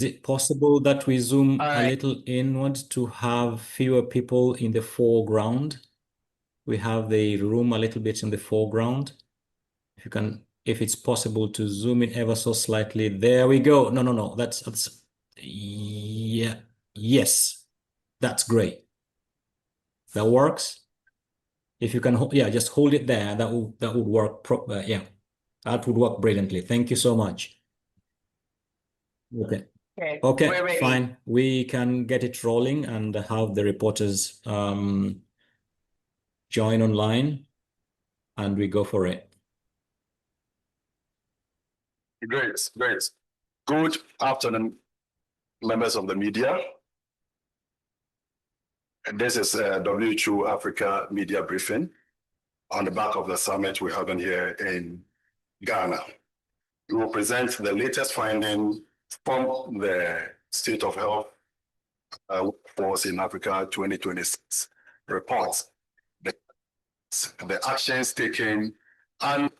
Is it possible that we zoom All a right. little inward to have fewer people in the foreground? We have the room a little bit in the foreground. If it's possible to zoom in ever so slightly. There we go. No. Yeah. Yes. That's great. That works. If you can, yeah, just hold it there. That would work. Yeah, that would work brilliantly. Thank you so much. Okay. Okay. Okay, We're ready. fine. We can get it rolling and have the reporters join online, and we go for it. Great. Good afternoon, members of the media. This is WHO Africa media briefing on the back of the summit we're having here in Ghana. We will present the latest finding from the State of Health Workforce in Africa 2026 report, the actions taken and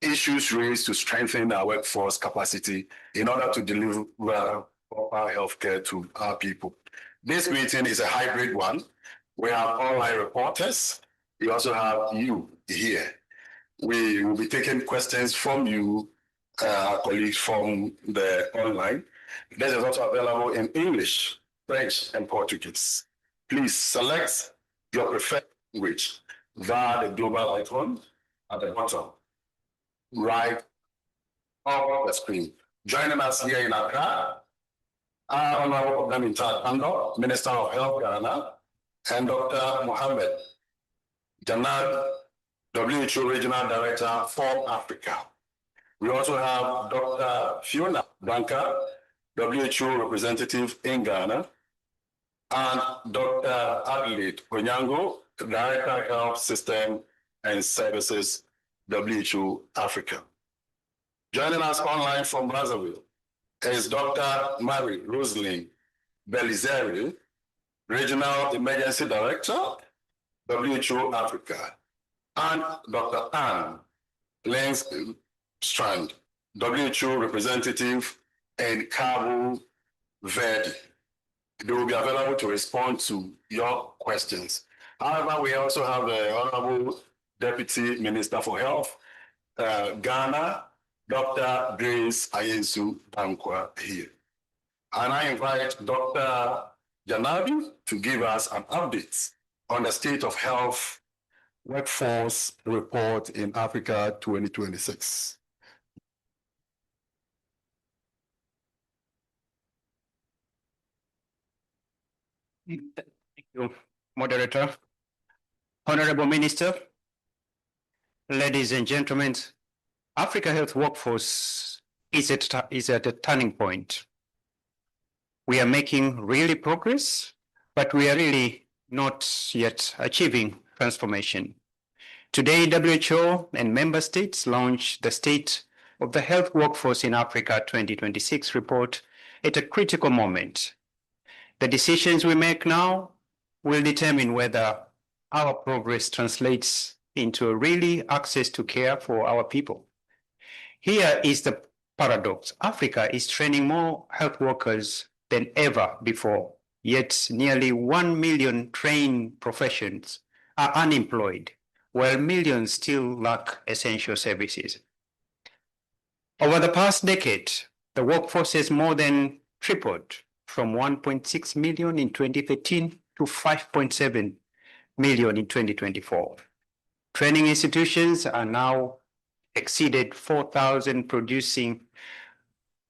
issues raised to strengthen our workforce capacity in order to deliver proper healthcare to our people. This meeting is a hybrid one. We have online reporters. We also have you here. We will be taking questions from you, colleagues from the online. This is also available in English, French, and Portuguese. Please select your preferred language via the global icon at the bottom right of the screen. Joining us here in Accra, our Honorable Obdamintat Ando, Minister of Health Ghana, and Dr. Mohammed Janad, WHO Regional Director for Africa. We also have Dr. Fiona Branca, WHO representative in Ghana, and Dr. Adelaide Onyango, Director Health System and Services, WHO Africa. Joining us online from Brazzaville is Dr. Mary Rosalind Belizeri, Regional Emergency Director, WHO Africa, and Dr. Anne Strand, WHO representative in Cape Verde. They will be available to respond to your questions. However, we also have the Honorable Deputy Minister for Health, Ghana, Dr. Grace Ayensu Dankwa here. And I invite Dr. Janabi to give us an update on the State of Health Workforce Report in Africa 2026. Thank you, Moderator. Honorable Minister, ladies and gentlemen, Africa Health Workforce is at a turning point. We are making really progress, but we are really not yet achieving transformation. Today, WHO and member states launched the State of the Health Workforce in Africa 2026 report at a critical moment. The decisions we make now will determine whether our progress translates into really access to care for our people. Here is the paradox. Africa is training more health workers than ever before, yet nearly 1 million trained professions are unemployed, while millions still lack essential services. Over the past decade, the workforce has more than tripled from 1.6 million in 2013 to 5.7 million in 2024. Training institutions are now exceeded 4,000, producing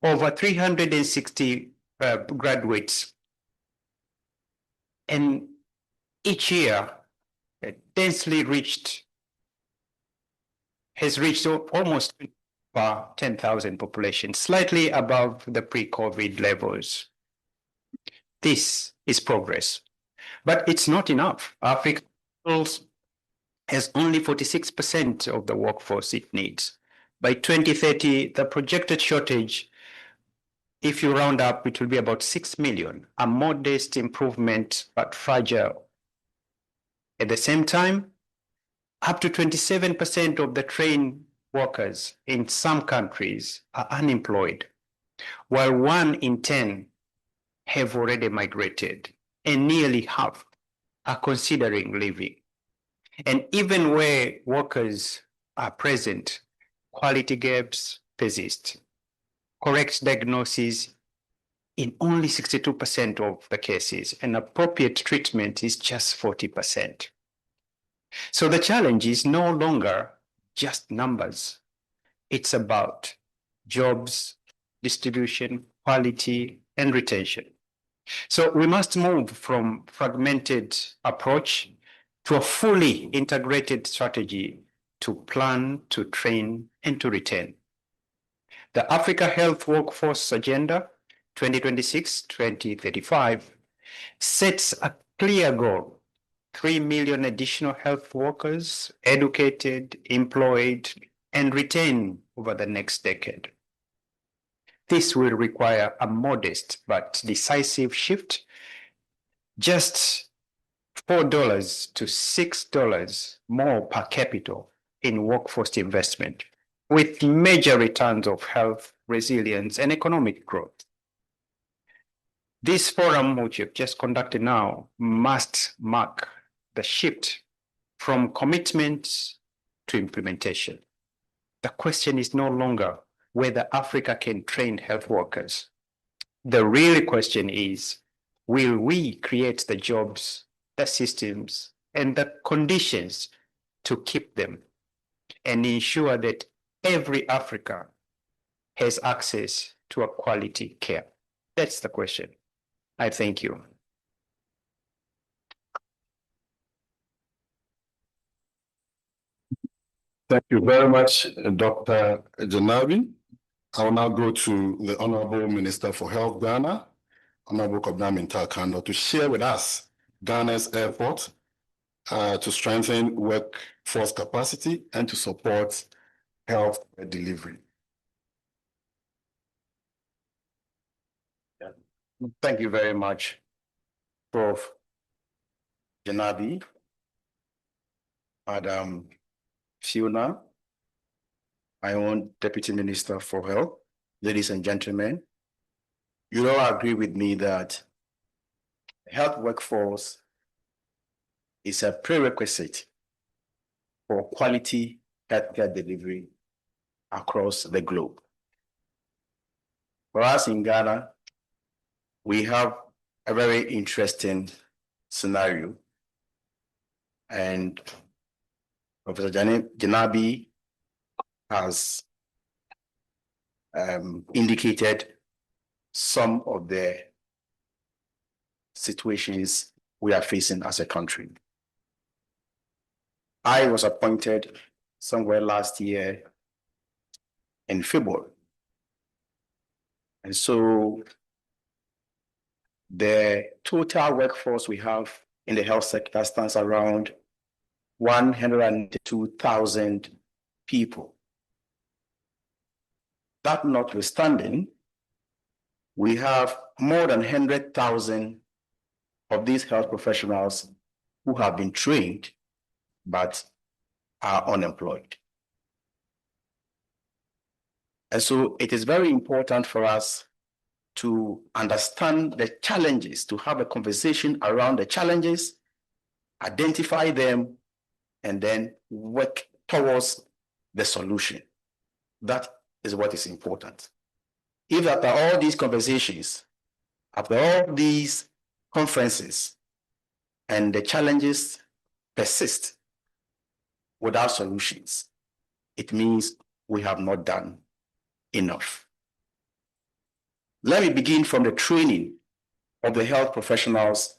over 360 graduates. And each year, densely has reached almost 10,000 population, slightly above the pre-COVID levels. This is progress, but it's not enough. Africa has only 46% of the workforce it needs. By 2030, the projected shortage, if you round up, it will be about 6 million, a modest improvement, but fragile. At the same time, up to 27% of the trained workers in some countries are unemployed, while 1 in 10 have already migrated, and nearly half are considering leaving. And even where workers are present, quality gaps persist. Correct diagnosis in only 62% of the cases, and appropriate treatment is just 40%. So the challenge is no longer just numbers. It's about jobs, distribution, quality, and retention. So we must move from fragmented approach to a fully integrated strategy to plan, to train, and to retain. The Africa Health Workforce Agenda 2026-2035 sets a clear goal: 3 million additional health workers educated, employed, and retained over the next decade. This will require a modest but decisive shift, just $4 to $6 more per capita in workforce investment, with major returns of health, resilience, and economic growth. This forum, which you've just conducted now, must mark the shift from commitment to implementation. The question is no longer whether Africa can train health workers. The real question is, will we create the jobs, the systems, and the conditions to keep them and ensure that every African has access to a quality care? That's the question. I thank you. Thank you very much, Dr. Janabi. I will now go to the Honorable Minister for Health, Ghana, Honorable Kobnam Intakando, to share with us Ghana's effort to strengthen workforce capacity and to support health delivery. Thank you very much, Prof. Janabi, Madam Fiona, my own Deputy Minister for Health, ladies and gentlemen. You all agree with me that the health workforce is a prerequisite for quality healthcare delivery across the globe. For us in Ghana, we have a very interesting scenario, and Professor Janabi has indicated some of the situations we are facing as a country. I was appointed somewhere last year in February. And so the total workforce we have in the health sector stands around 102,000 people. That notwithstanding, we have more than 100,000 of these health professionals who have been trained but are unemployed. And so it is very important for us to understand the challenges, to have a conversation around the challenges, identify them, and then work towards the solution. That is what is important. If after all these conversations, after all these conferences, and the challenges persist without solutions, it means we have not done enough. Let me begin from the training of the health professionals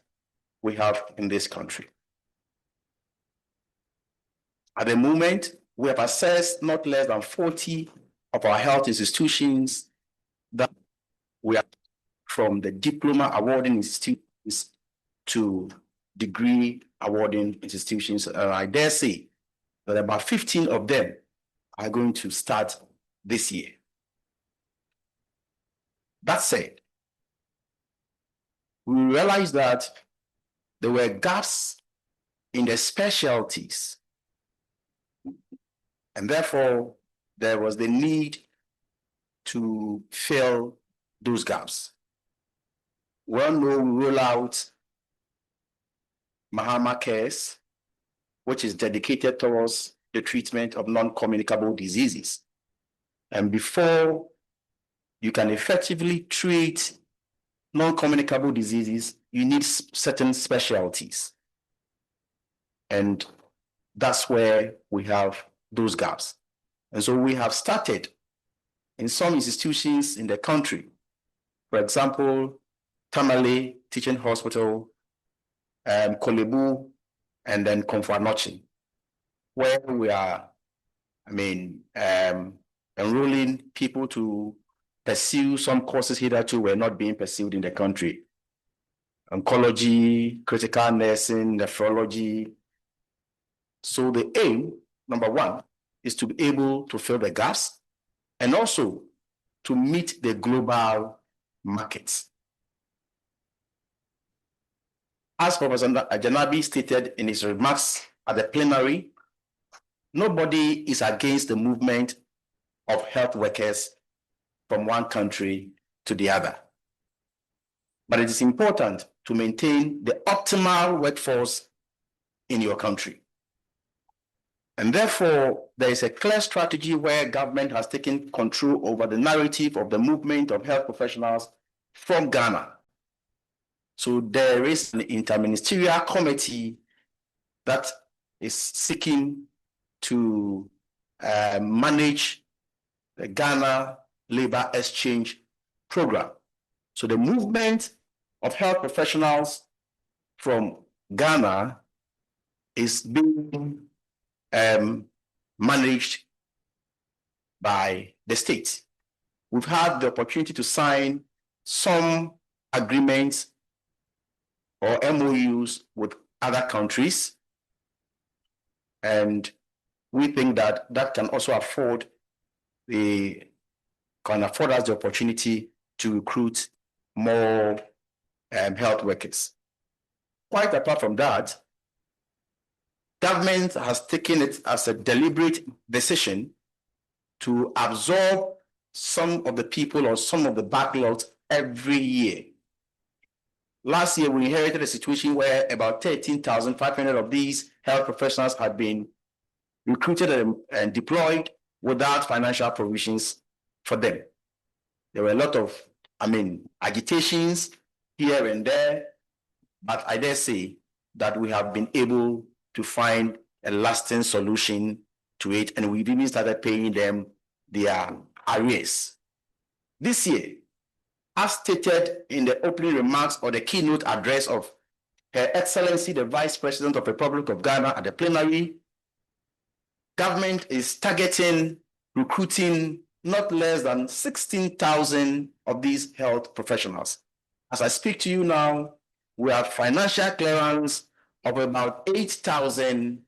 we have in this country. At the moment, we have assessed not less than 40 of our health institutions that we are from the diploma awarding institutions to degree awarding institutions. I dare say that about 15 of them are going to start this year. That said, we realized that there were gaps in the specialties, and therefore there was the need to fill those gaps. Well, no, we roll out Mahama Cares, which is dedicated towards the treatment of non-communicable diseases. And before you can effectively treat non-communicable diseases, you need certain specialties. And that's where we have those gaps. And so we have started in some institutions in the country, for example, Tamale Teaching Hospital, Kolebu, and then Komfanochi, where we are, enrolling people to pursue some courses hitherto were not being pursued in the country. Oncology, critical nursing, nephrology. So the aim, number one, is to be able to fill the gaps and also to meet the global markets. As Professor Ajanabi stated in his remarks at the plenary, nobody is against the movement of health workers from one country to the other. But it is important to maintain the optimal workforce in your country. And therefore, there is a clear strategy where government has taken control over the narrative of the movement of health professionals from Ghana. So there is an interministerial committee that is seeking to manage the Ghana Labor Exchange Program. So the movement of health professionals from Ghana is being managed by the state. We've had the opportunity to sign some agreements or MOUs with other countries, and we think that that can also afford us the opportunity to recruit more health workers. Quite apart from that, government has taken it as a deliberate decision to absorb some of the people or some of the backlogs every year. Last year, we inherited a situation where about 13,500 of these health professionals had been recruited and deployed without financial provisions for them. There were a lot of, agitations here and there, but I dare say that we have been able to find a lasting solution to it, and we've even started paying them their arrears. This year, as stated in the opening remarks or the keynote address of Her Excellency, the Vice President of the Republic of Ghana at the plenary, government is targeting recruiting not less than 16,000 of these health professionals. As I speak to you now, we have financial clearance of about 8,000,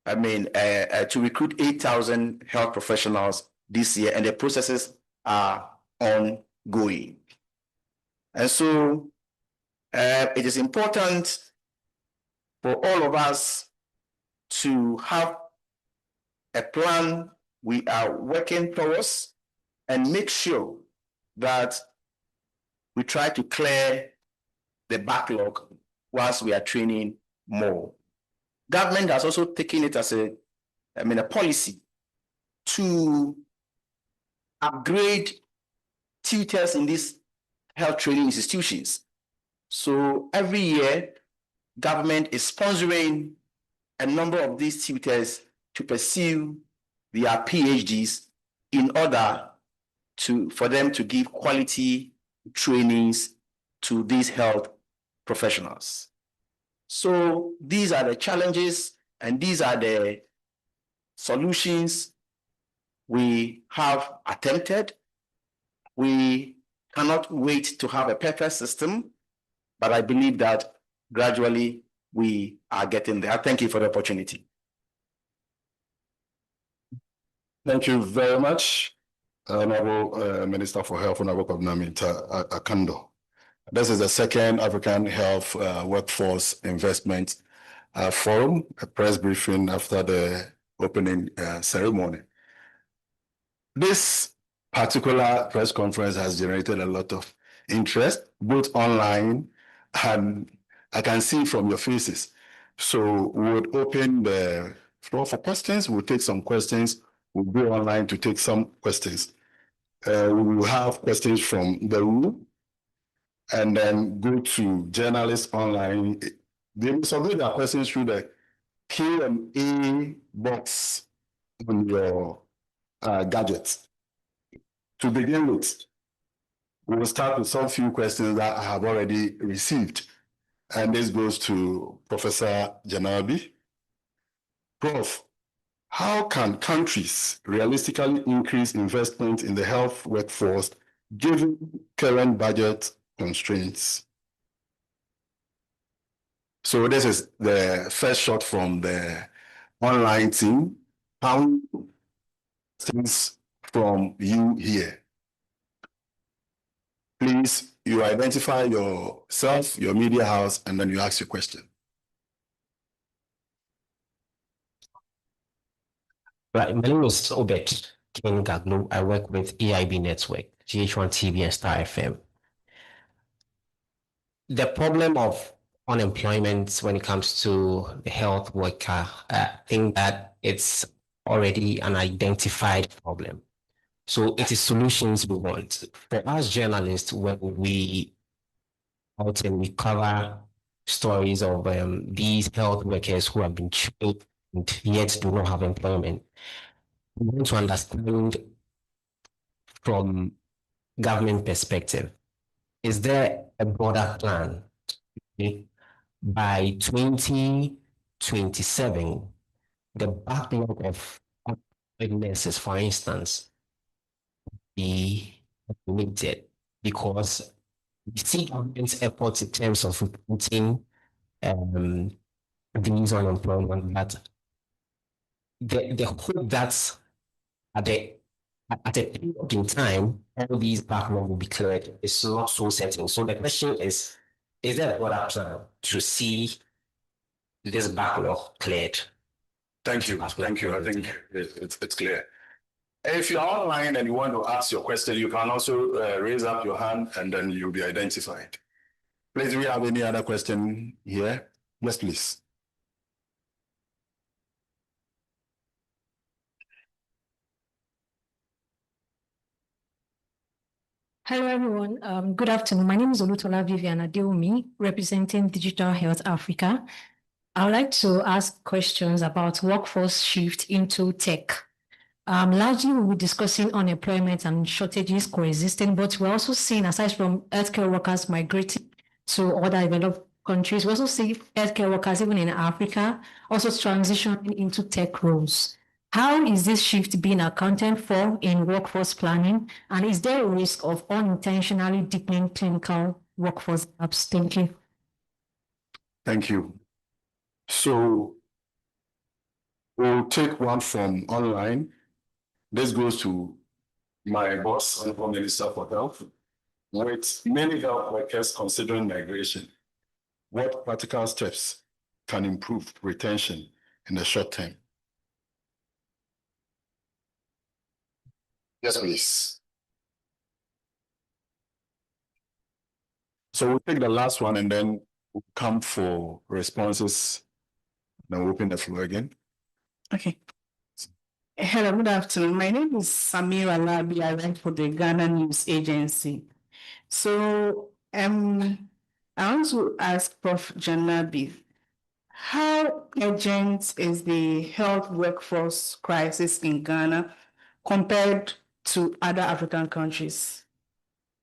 to recruit 8,000 health professionals this year, and the processes are ongoing. And so it is important for all of us to have a plan we are working towards and make sure that we try to clear the backlog whilst we are training more. Government has also taken it as a policy to upgrade tutors in these health training institutions. So every year, government is sponsoring a number of these tutors to pursue their PhDs in order for them to give quality trainings to these health professionals. So these are the challenges and these are the solutions we have attempted. We cannot wait to have a perfect system, but I believe that gradually we are getting there. Thank you for the opportunity. Thank you very much, Honorable Minister for Health, Honorable Kwabena Akando. This is the second African Health Workforce Investment Forum, a press briefing after the opening ceremony. This particular press conference has generated a lot of interest, both online and I can see from your faces. So we would open the floor for questions. We'll take some questions. We'll go online to take some questions. We will have questions from the room and then go to journalists online. They will submit their questions through the Q&A box on your gadgets. To begin with, we will start with some few questions that I have already received. And this goes to Professor Janabi. Prof, how can countries realistically increase investment in the health workforce given current budget constraints? So this is the first shot from the online team. How things from you here? Please, you identify yourself, your media house, and then you ask your question. Right, my name is Obet King Gagno. I work with AIB Network, GH1 TV, and Star FM. The problem of unemployment when it comes to the health worker, I think that it's already an identified problem. So it is solutions we want. For us journalists, when we out and we cover stories of these health workers who have been trained and yet do not have employment, we want to understand from government perspective, is there a broader plan? Okay? By 2027, the backlog of nurses, for instance, be limited because we see government's efforts in terms of recruiting these unemployment, but the hope that at a period in time, all these backlog will be cleared is not so certain. So the question is there a broader plan to see this backlog cleared? Thank you. Thank you. I think it's clear. If you're online and you want to ask your question, you can also raise up your hand and then you'll be identified. Please, do we have any other question here? Yes, please. Hello, everyone. Good afternoon. My name is Olutola Vivian Adeomi, representing Digital Health Africa. I would like to ask questions about workforce shift into tech. Largely, we'll be discussing unemployment and shortages coexisting, but we're also seeing, aside from healthcare workers migrating to other developed countries, we also see healthcare workers, even in Africa, also transitioning into tech roles. How is this shift being accounted for in workforce planning? And is there a risk of unintentionally deepening clinical workforce gaps? Thank you. Thank you. So we'll take one from online. This goes to my boss, Honorable Minister for Health. With many health workers considering migration, what practical steps can improve retention in the short term? Yes, please. So we'll take the last one and then we'll come for responses. Then we'll open the floor again. Okay. Hello, good afternoon. My name is Samira Labi. I work for the Ghana News Agency. So I want to ask Prof. Janabi, how urgent is the health workforce crisis in Ghana compared to other African countries?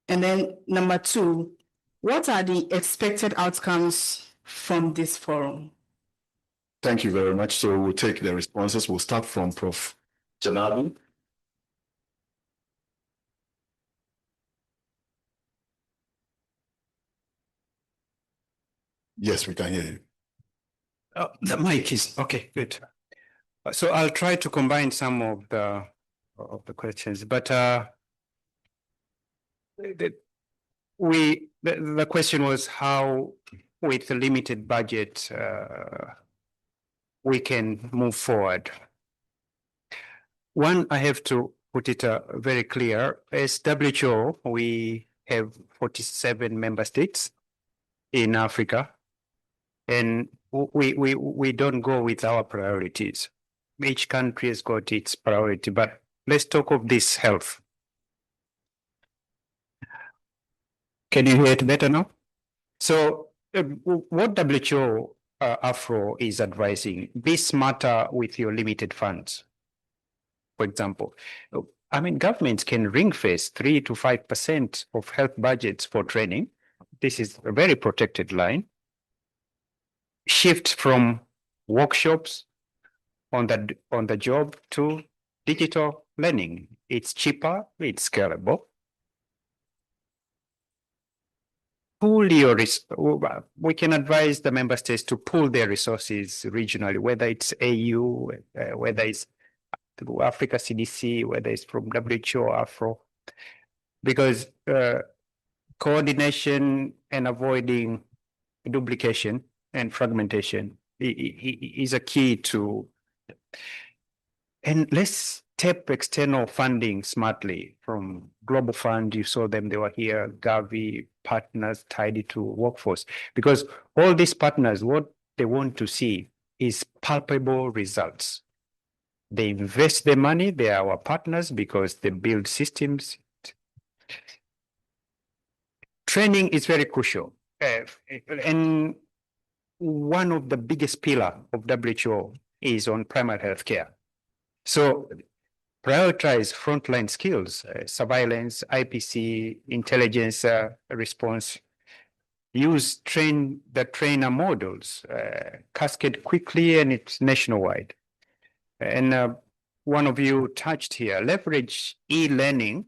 And then number two, what are the expected outcomes from this forum? Thank you very much. So we'll take the responses. We'll start from Prof. Janabi. Yes, we can hear you. The mic is okay, good. So I'll try to combine some of the questions, but the question was how, with the limited budget, we can move forward. One, I have to put it very clear. As WHO, we have 47 member states in Africa, and we don't go with our priorities. Each country has got its priority, but let's talk of this health. Can you hear it better now? So what WHO Afro is advising, be smarter with your limited funds. For example, I mean, governments can ring fence 3 to 5% of health budgets for training. This is a very protected line. Shift from workshops on the job to digital learning. It's cheaper, it's scalable. Pool your we can advise the member states to pool their resources regionally, whether it's AU, whether it's through Africa CDC, whether it's from WHO, Afro, because coordination and avoiding duplication and fragmentation is a key to. And let's tap external funding smartly from Global Fund. You saw them, they were here, Gavi, partners tied to workforce, because all these partners, what they want to see is palpable results. They invest their money, they are our partners because they build systems. Training is very crucial. And one of the biggest pillars of WHO is on primary health care. So prioritize frontline skills, surveillance, IPC, intelligence response. Use the trainer models, cascade quickly, and it's nationwide. And one of you touched here, leverage e-learning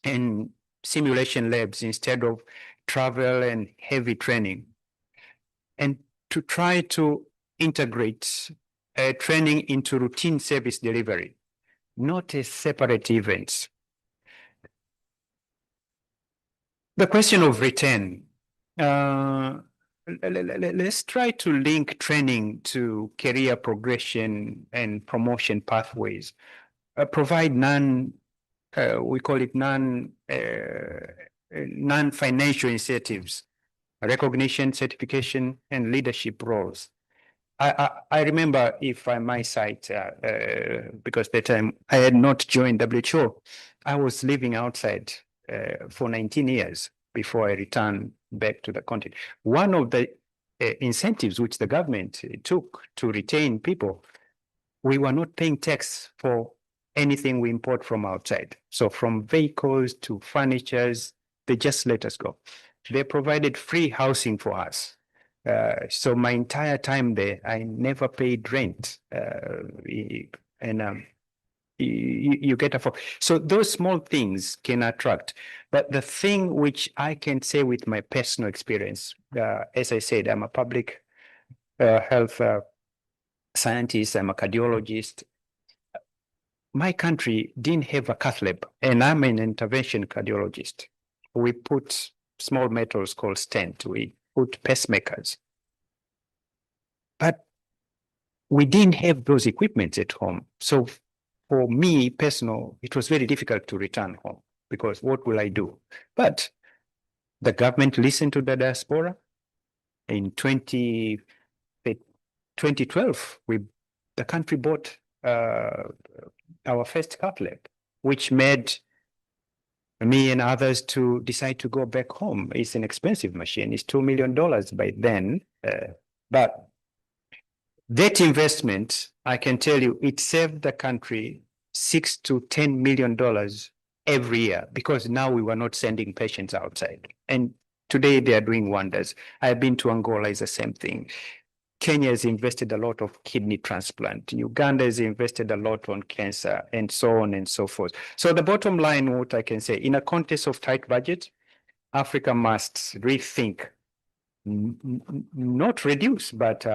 and simulation labs instead of travel and heavy training. And to try to integrate training into routine service delivery, not as separate events. The question of return. Let's try to link training to career progression and promotion pathways. Provide we call it non-financial incentives, recognition, certification, and leadership roles. I remember, if I might cite, because that time I had not joined WHO, I was living outside for 19 years before I returned back to the continent. One of the incentives which the government took to retain people, we were not paying tax for anything we import from outside. So from vehicles to furnitures, they just let us go. They provided free housing for us. So my entire time there, I never paid rent. You get a. So those small things can attract. But the thing which I can say with my personal experience, as I said, I'm a public health scientist, I'm a cardiologist. My country didn't have a cath lab, and I'm an intervention cardiologist. We put small metals called stent, we put pacemakers. But we didn't have those equipments at home. So for me, personal, it was very difficult to return home because what will I do? But the government listened to the diaspora. In 2012, the country bought our first cath lab, which made me and others to decide to go back home. It's an expensive machine. It's $2 million by then. But that investment, I can tell you, it saved the country $6 to $10 million every year because now we were not sending patients outside. And today they are doing wonders. I've been to Angola, it's the same thing. Kenya has invested a lot of kidney transplant. Uganda has invested a lot on cancer, and so on and so forth. So the bottom line, what I can say, in a context of tight budget, Africa must rethink, not reduce, but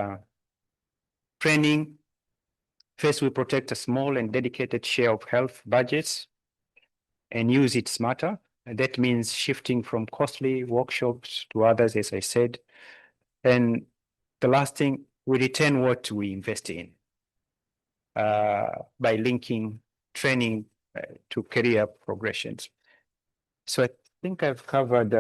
training. First, we protect a small and dedicated share of health budgets and use it smarter. And that means shifting from costly workshops to others, as I said. And the last thing, we return what we invest in. by linking training to career progressions. So I think I've covered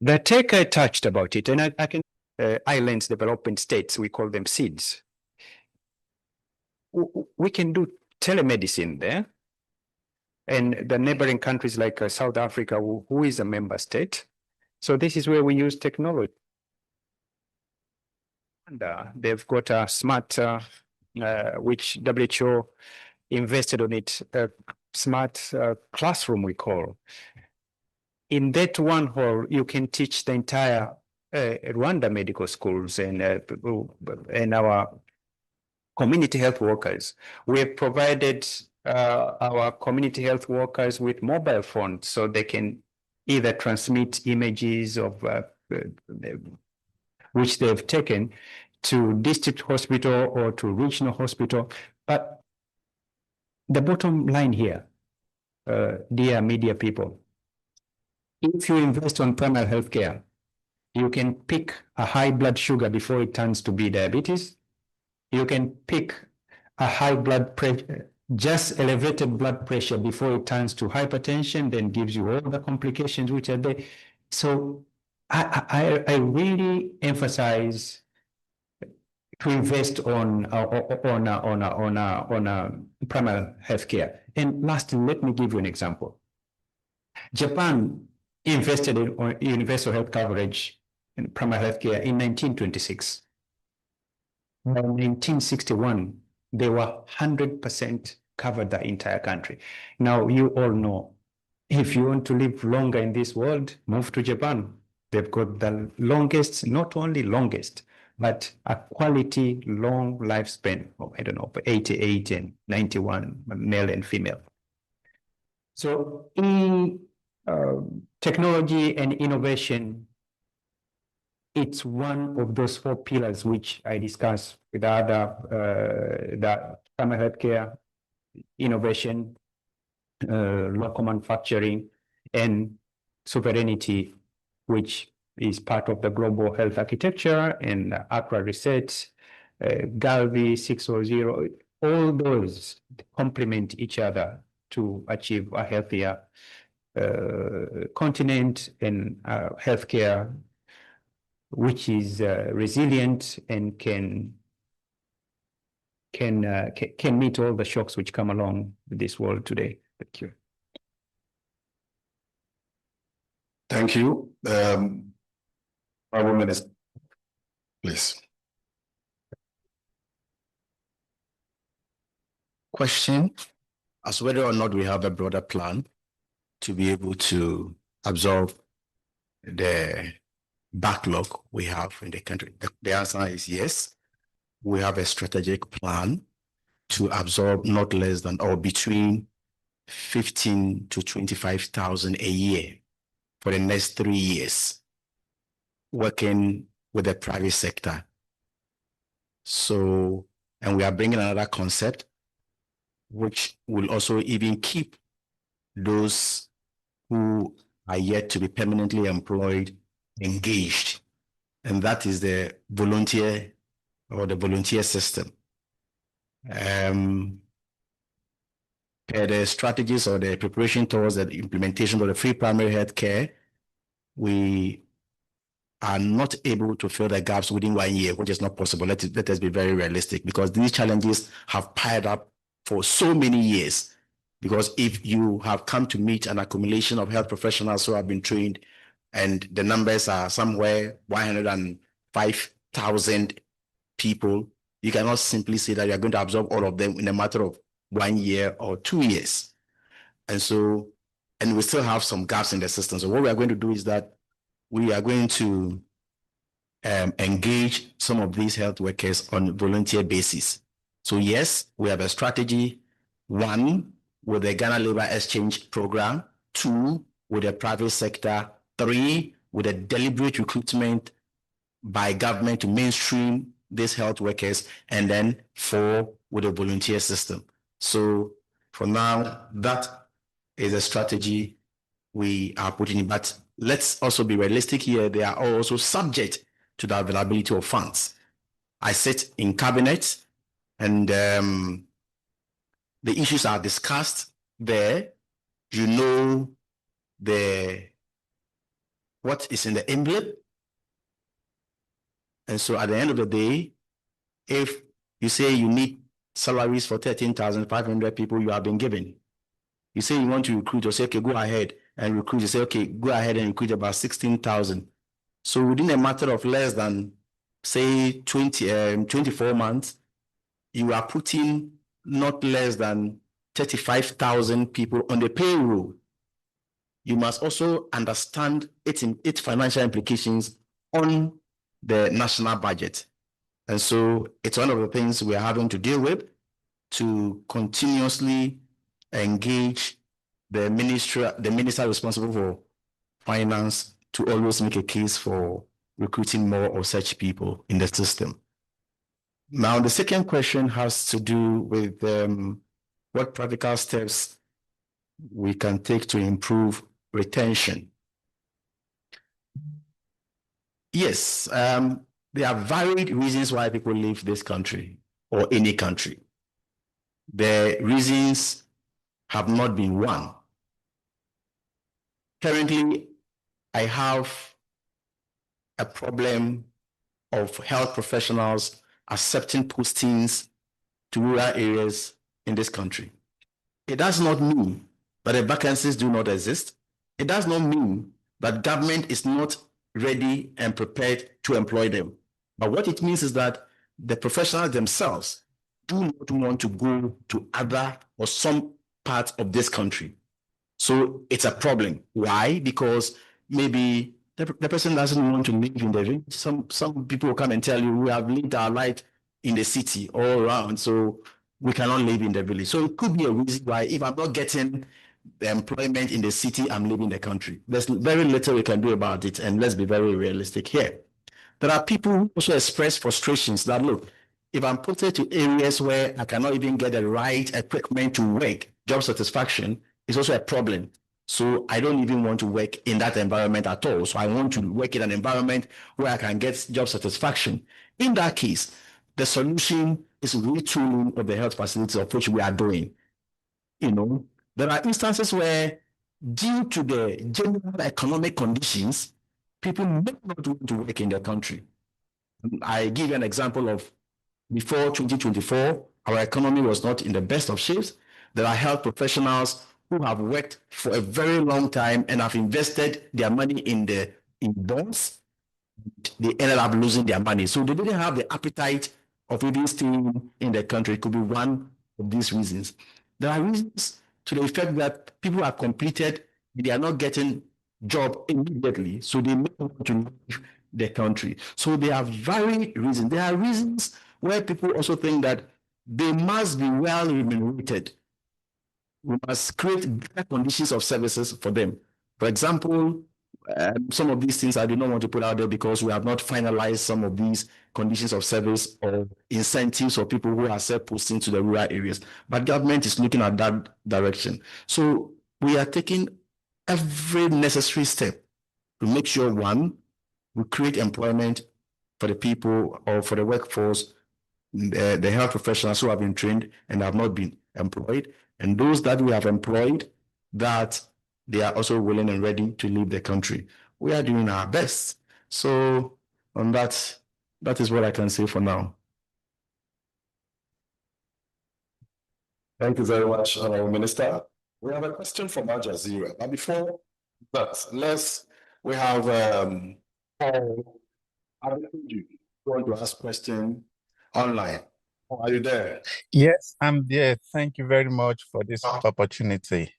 the tech. I touched about it, and I can islands, developing states, we call them seeds. We can do telemedicine there, and the neighboring countries like South Africa, who is a member state. So this is where we use technology. And they've got a smart, which WHO invested on it, a smart classroom, we call. In that one hall, you can teach the entire Rwanda medical schools and our community health workers. We have provided our community health workers with mobile phones so they can either transmit images of which they've taken to district hospital or to regional hospital. But the bottom line here, dear media people, if you invest on primary health care, you can pick a high blood sugar before it turns to be diabetes. You can pick a high blood pressure, just elevated blood pressure before it turns to hypertension, then gives you all the complications which are there. So I really emphasize to invest on primary health care. And lastly, let me give you an example. Japan invested in universal health coverage in primary health care in 1926. By 1961, they were 100% covered the entire country. Now, you all know, if you want to live longer in this world, move to Japan. They've got the longest, not only longest, but a quality long lifespan of, I don't know, 88 and 91, male and female. So in technology and innovation, it's one of those four pillars which I discussed with other, the primary healthcare, innovation, local manufacturing, and sovereignty, which is part of the global health architecture and Accra Research, Galvi 600, all those complement each other to achieve a healthier continent and healthcare which is resilient and can meet all the shocks which come along with this world today. Thank you. Thank you. Honorable Minister, please. Question as whether or not we have a broader plan to be able to absorb the backlog we have in the country. The answer is yes. We have a strategic plan to absorb not less than or between 15 to 25,000 a year for the next 3 years, working with the private sector. So, and we are bringing another concept which will also even keep those who are yet to be permanently employed engaged, and that is the volunteer or the volunteer system. The strategies or the preparation towards the implementation of the free primary health care, we are not able to fill the gaps within 1 year, which is not possible. Let us be very realistic, because these challenges have piled up for so many years. Because if you have come to meet an accumulation of health professionals who have been trained, and the numbers are somewhere 105,000 people, you cannot simply say that you are going to absorb all of them in a matter of 1 year or 2 years. And so, and we still have some gaps in the system. So what we are going to do is that we are going to engage some of these health workers on a volunteer basis. So yes, we have a strategy, 1, with the Ghana Labor Exchange Program, 2, with the private sector, 3, with a deliberate recruitment by government to mainstream these health workers, and then 4, with a volunteer system. So for now, that is a strategy we are putting in. But let's also be realistic here. They are also subject to the availability of funds. I sit in cabinet, and the issues are discussed there. You know what is in the envelope. And so at the end of the day, if you say you need salaries for 13,500 people, you have been given. You say you want to recruit, you say, okay, go ahead and recruit. You say, okay, go ahead and recruit about 16,000. So within a matter of less than, say, 24 months, you are putting not less than 35,000 people on the payroll. You must also understand its financial implications on the national budget. And so it's one of the things we're having to deal with, to continuously engage the minister responsible for finance to always make a case for recruiting more of such people in the system. Now, the second question has to do with what practical steps we can take to improve retention. Yes, there are varied reasons why people leave this country or any country. The reasons have not been one. Currently, I have a problem of health professionals accepting postings to rural areas in this country. It does not mean that the vacancies do not exist. It does not mean that government is not ready and prepared to employ them. But what it means is that the professionals themselves do not want to go to other or some parts of this country. So it's a problem. Why? Because maybe the person doesn't want to live in the village. Some people will come and tell you, we have lived our life in the city all around, so we cannot live in the village. So it could be a reason why, if I'm not getting the employment in the city, I'm leaving the country. There's very little we can do about it, and let's be very realistic here. There are people who also express frustrations that, look, if I'm put to areas where I cannot even get the right equipment to work, job satisfaction is also a problem. So I don't even want to work in that environment at all. So I want to work in an environment where I can get job satisfaction. In that case, the solution is retooling of the health facilities, of which we are doing. You know, there are instances where, due to the general economic conditions, people may not want to work in their country. I give you an example of before 2024, our economy was not in the best of shapes. There are health professionals who have worked for a very long time and have invested their money in bonds. They ended up losing their money. So they didn't have the appetite of even staying in the country. It could be one of these reasons. There are reasons to the effect that people have completed, they are not getting job immediately, so they may want to leave the country. So there are varied reasons. There are reasons where people also think that they must be well remunerated. We must create better conditions of services for them. For example, some of these things I do not want to put out there because we have not finalized some of these conditions of service or incentives for people who are self-posting to the rural areas. But government is looking at that direction. So we are taking every necessary step to make sure, one, we create employment for the people or for the workforce, the health professionals who have been trained and have not been employed, and those that we have employed, that they are also willing and ready to leave the country. We are doing our best. So on that is what I can say for now. Thank you very much, Honourable Minister. We have a question from Al Jazeera. But before that, we have Paul. You want to ask question online? Are you there? Yes, I'm there. Thank you very much for this opportunity.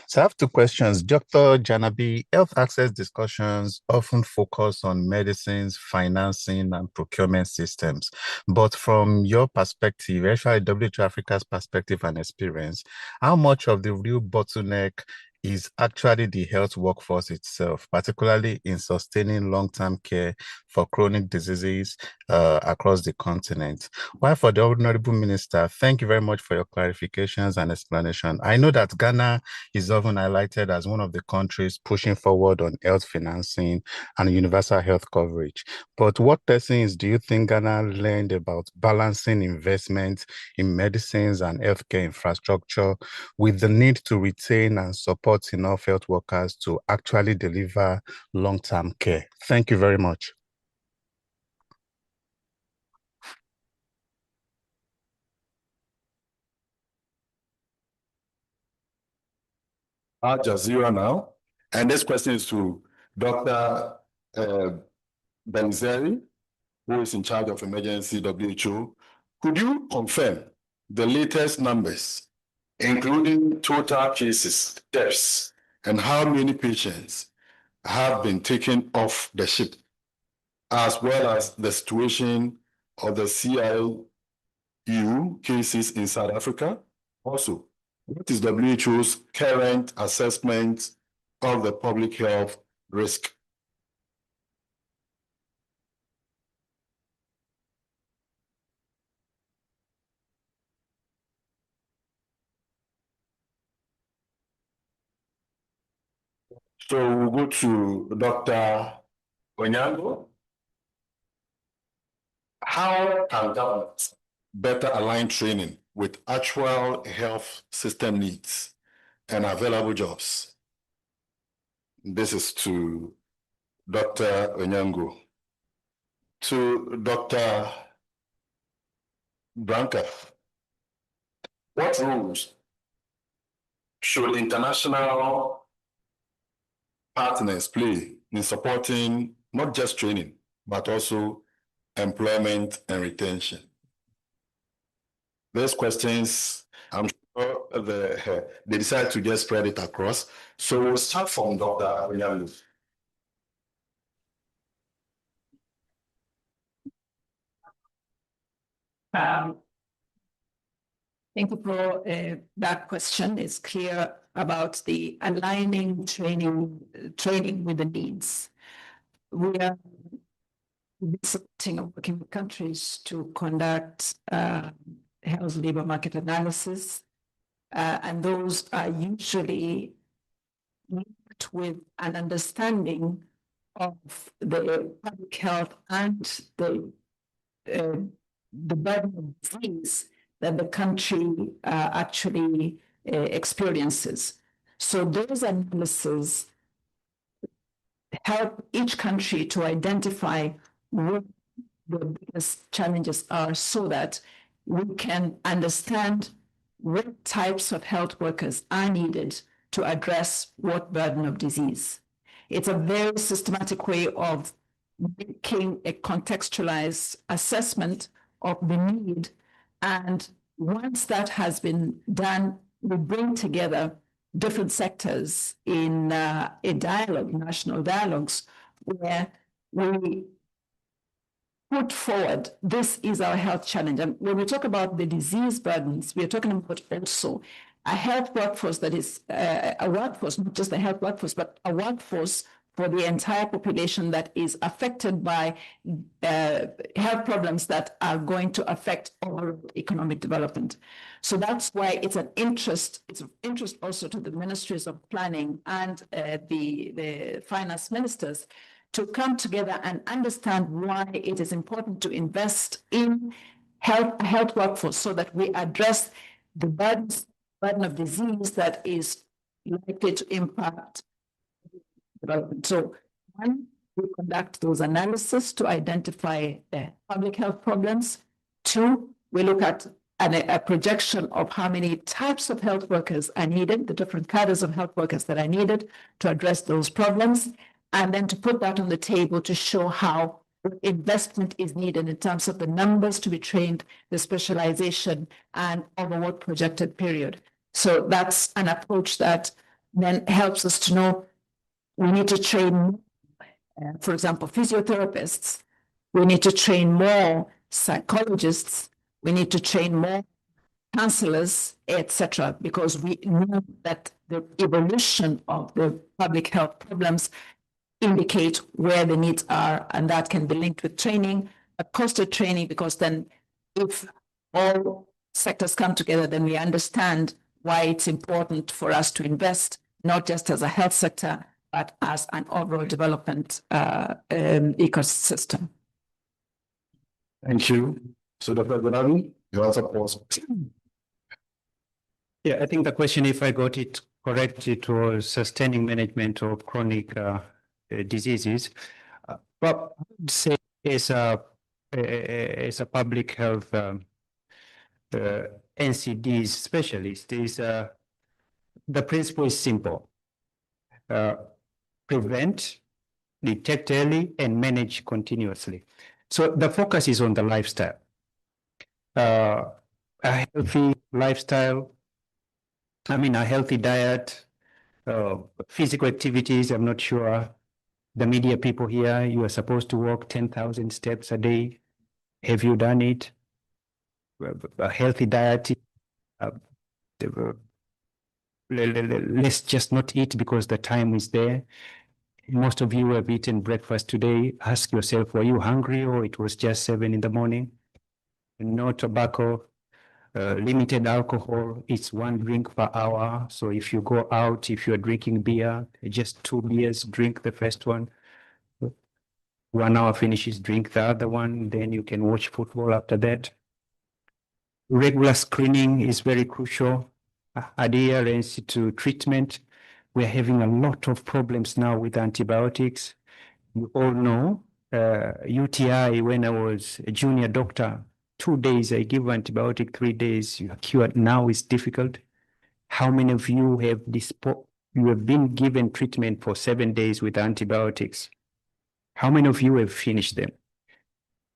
So I have two questions. Dr. Janabi, health access discussions often focus on medicines, financing, and procurement systems. But from your perspective, actually WHO Africa's perspective and experience, how much of the real bottleneck is actually the health workforce itself, particularly in sustaining long-term care for chronic diseases across the continent. While for the Honorable Minister, thank you very much for your clarifications and explanation. I know that Ghana is often highlighted as one of the countries pushing forward on health financing and universal health coverage. But what lessons do you think Ghana learned about balancing investment in medicines and healthcare infrastructure with the need to retain and support enough health workers to actually deliver long-term care? Thank you very much. Al Jazeera now. And this question is to Dr. Benzeri, who is in charge of emergency WHO. Could you confirm the latest numbers, including total cases, deaths, and how many patients have been taken off the ship, as well as the situation of the CIU cases in South Africa? Also, what is WHO's current assessment of the public health risk? So we'll go to Dr. Onyango. How can governments better align training with actual health system needs and available jobs? This is to Dr. Onyango. To Dr. Branca, what roles should international partners play in supporting not just training, but also employment and retention? These questions, I'm sure they decide to just spread it across. So we'll start from Dr. Onyango. Thank you for that question. It's clear about the aligning training with the needs. We are supporting working with countries to conduct health labor market analysis, and those are usually linked with an understanding of the public health and the burden of disease that the country actually experiences. So those analyses help each country to identify what the biggest challenges are so that we can understand what types of health workers are needed to address what burden of disease. It's a very systematic way of making a contextualized assessment of the need. And once that has been done, we bring together different sectors in a dialogue, national dialogues, where we put forward, this is our health challenge. And when we talk about the disease burdens, we're talking about also a health workforce that is a workforce, not just a health workforce, but a workforce for the entire population that is affected by health problems that are going to affect overall economic development. So that's why it's an interest. It's of interest also to the ministries of planning and the finance ministers to come together and understand why it is important to invest in health workforce so that we address the burden of disease that is likely to impact development. So one, we conduct those analyses to identify public health problems. Two, we look at a projection of how many types of health workers are needed, the different cadres of health workers that are needed to address those problems, and then to put that on the table to show how investment is needed in terms of the numbers to be trained, the specialization, and over what projected period. So that's an approach that then helps us to know we need to train, for example, physiotherapists. We need to train more psychologists. We need to train more counselors, etc., because we know that the evolution of the public health problems indicate where the needs are, and that can be linked with training, a cost of training, because then if all sectors come together, then we understand why it's important for us to invest, not just as a health sector, but as an overall development ecosystem. Thank you. So Dr. Gonaru, you answer pause. Yeah, I think the question, if I got it correct, it was sustaining management of chronic diseases. But I would say as a public health NCDs specialist, is the principle is simple. Prevent, detect early, and manage continuously. So the focus is on the lifestyle. A healthy lifestyle, a healthy diet, physical activities. I'm not sure the media people here, you are supposed to walk 10,000 steps a day. Have you done it? A healthy diet. Let's just not eat because the time is there. Most of you have eaten breakfast today. Ask yourself, were you hungry or it was just 7 in the morning? No tobacco, limited alcohol. It's 1 drink per hour. So if you go out, if you're drinking beer, just 2 beers, drink the first one. 1 hour finishes, drink the other one. Then you can watch football after that. Regular screening is very crucial. Adherence to treatment. We're having a lot of problems now with antibiotics. You all know UTI, when I was a junior doctor, 2 days, I give antibiotic, 3 days, you are cured. Now it's difficult. How many of you have been given treatment for 7 days with antibiotics? How many of you have finished them?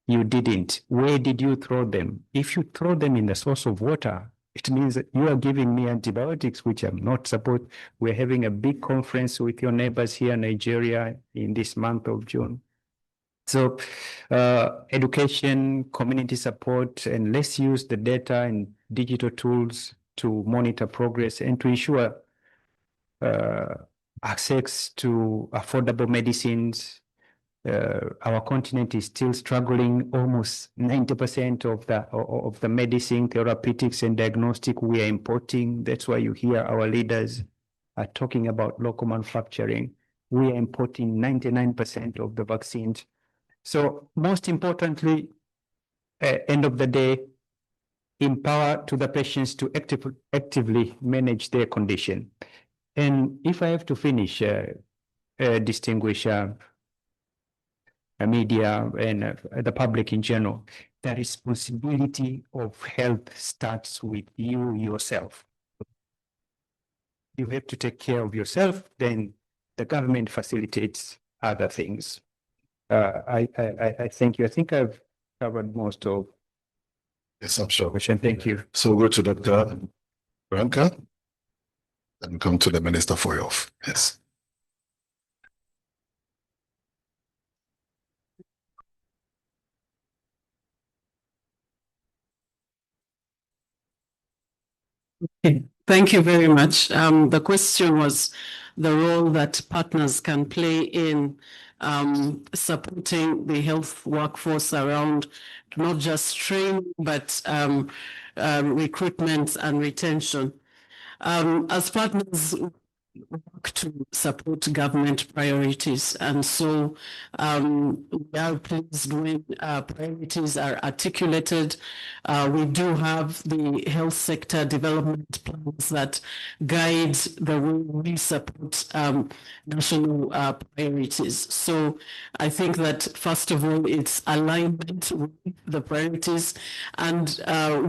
You didn't. Where did you throw them? If you throw them in the source of water, it means that you are giving me antibiotics, which I'm not supposed. We're having a big conference with your neighbors here in Nigeria in this month of June. So education, community support, and let's use the data and digital tools to monitor progress and to ensure access to affordable medicines. Our continent is still struggling. Almost 90% of the medicine, therapeutics, and diagnostic we are importing. That's why you hear our leaders are talking about local manufacturing. We are importing 99% of the vaccines. So most importantly, end of the day, empower to the patients to actively manage their condition. And if I have to finish, distinguish media and the public in general, the responsibility of health starts with you yourself. You have to take care of yourself, then the government facilitates other things. I thank you. I think I've covered most of. Yes, I'm sure. Question. Thank you. So go to Dr. Branca and come to the Minister for Health. Yes. Thank you very much. The question was the role that partners can play in supporting the health workforce around not just training, but recruitment and retention. As partners, work to support government priorities. And so we are pleased when priorities are articulated. We do have the health sector development plans that guide the way we support national priorities. So I think that first of all, it's alignment with the priorities. And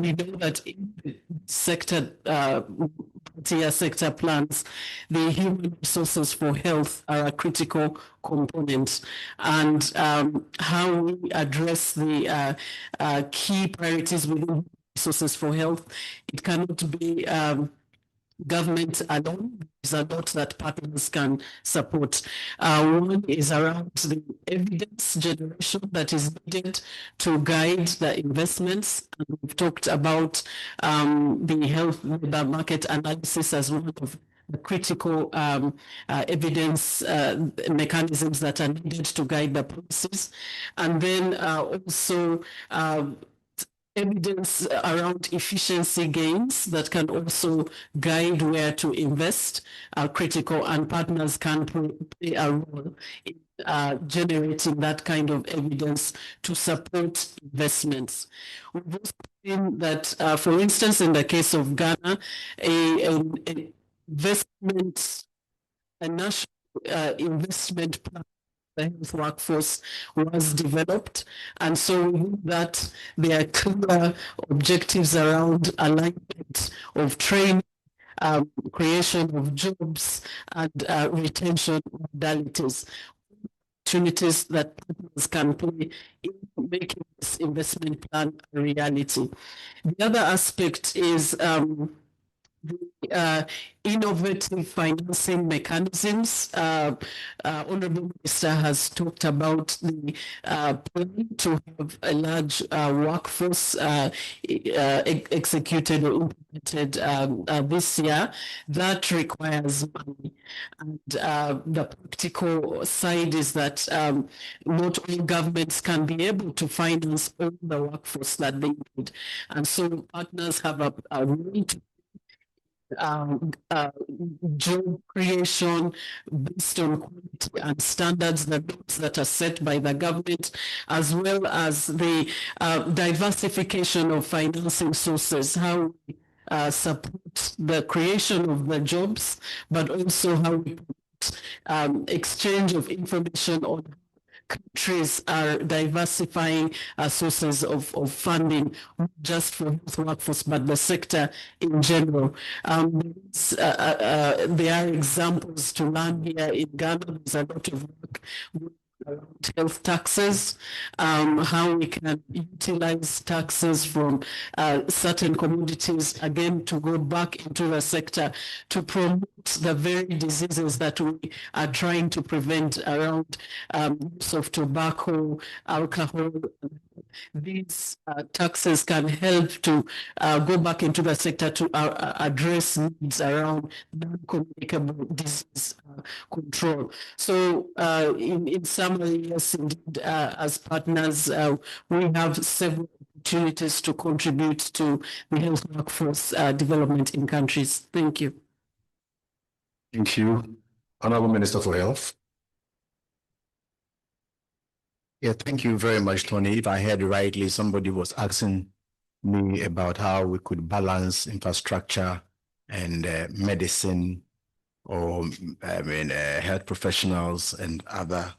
we know that in the sector sector plans, the human resources for health are a critical component, and how we address the key priorities within resources for health, it cannot be government alone. Is a lot that partners can support. One is around the evidence generation that is needed to guide the investments. And we've talked about the health labor market analysis as one of the critical evidence mechanisms that are needed to guide the policies, and then also evidence around efficiency gains that can also guide where to invest are critical, and partners can play a role in generating that kind of evidence to support investments. We've also seen that, for instance, in the case of Ghana, a national investment plan, the health workforce, was developed, and so with that there are clear objectives around alignment of training, creation of jobs, and retention modalities, opportunities that partners can play in making this investment plan a reality. The other aspect is the innovative financing mechanisms. Honorable Minister has talked about the plan to have a large workforce executed or implemented this year. That requires money. And the practical side is that not all governments can be able to finance all the workforce that they need. And so partners have a role to job creation based on quality and standards that are set by the government, as well as the diversification of financing sources, how we support the creation of the jobs, but also how we exchange of information on countries are diversifying sources of funding, not just for health workforce, but the sector in general. There are examples to learn here in Ghana. There's a lot of work around health taxes, how we can utilize taxes from certain commodities, again, to go back into the sector to promote the very diseases that we are trying to prevent around use of tobacco, alcohol. These taxes can help to go back into the sector to address needs around non-communicable disease control. So in summary, yes, indeed, as partners, we have several opportunities to contribute to the health workforce development in countries. Thank you. Thank you. Honorable Minister for Health. Yeah, thank you very much, Tony. If I heard rightly, somebody was asking me about how we could balance infrastructure and medicine, or health professionals and other